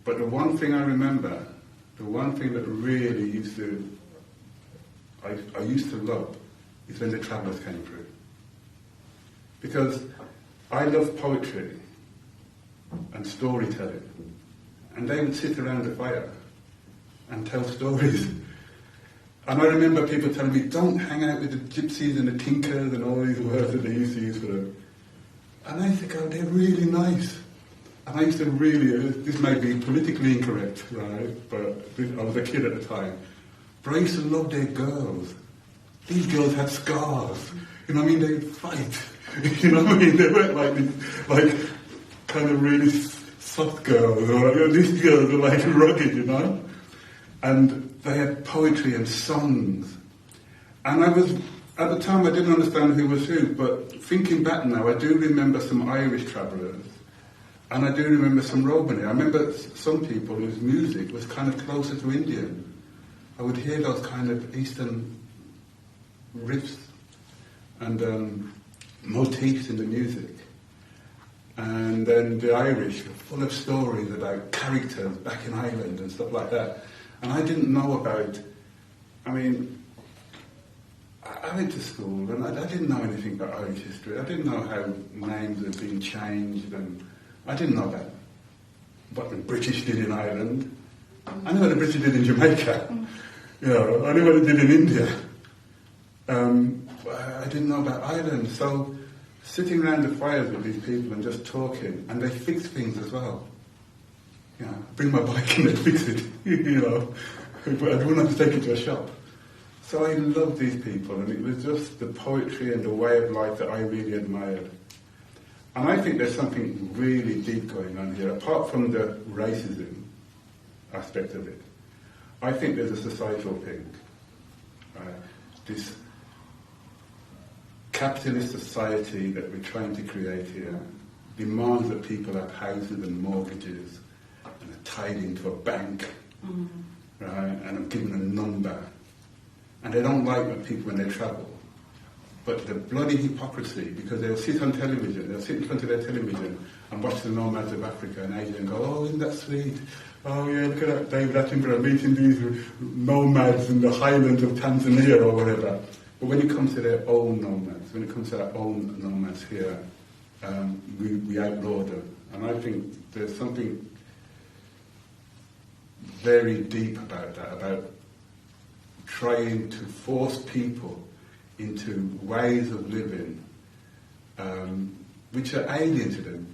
But the one thing I remember, the one thing that really I used to love, is when the travellers came through. Because I love poetry and storytelling, and they would sit around the fire and tell stories. And I remember people telling me, don't hang out with the gypsies and the tinkers and all these words that they used to use for them. And I used to go, they're really nice. And I used to really, this may be politically incorrect, right, but I was a kid at the time, but I used to love their girls. These girls had scars, you know what I mean, they'd fight, you know what I mean, they weren't like kind of really soft girls, or these girls were like rugged, you know, and they had poetry and songs. And at the time I didn't understand who was who, but thinking back now, I do remember some Irish travellers, and I do remember some Romani. I remember some people whose music was kind of closer to Indian. I would hear those kind of Eastern riffs and motifs in the music. And then the Irish were full of stories about characters back in Ireland and stuff like that. And I didn't know about, I mean, I went to school and I didn't know anything about Irish history. I didn't know how names had been changed, and I didn't know about what the British did in Ireland. I knew what the British did in Jamaica. You know, I knew what they did in India. I didn't know about Ireland. So sitting around the fires with these people and just talking, and they fix things as well. You know, bring my bike and they fix it, you know, but I wouldn't have to take it to a shop. So I loved these people, and it was just the poetry and the way of life that I really admired. And I think there's something really deep going on here, apart from the racism aspect of it. I think there's a societal thing. This capitalist society that we're trying to create here demands that people have houses and mortgages and are tied into a bank, right, and are given a number. And they don't like when people, when they travel. But the bloody hypocrisy, because they'll sit on television, they'll sit in front of their television and watch the nomads of Africa and Asia and go, oh, isn't that sweet? Oh yeah, look at that, David Attenborough meeting these nomads in the highlands of Tanzania or whatever. But when it comes to their own nomads, when it comes to our own nomads here, we outlaw them. And I think there's something very deep about that, about trying to force people into ways of living which are alien to them.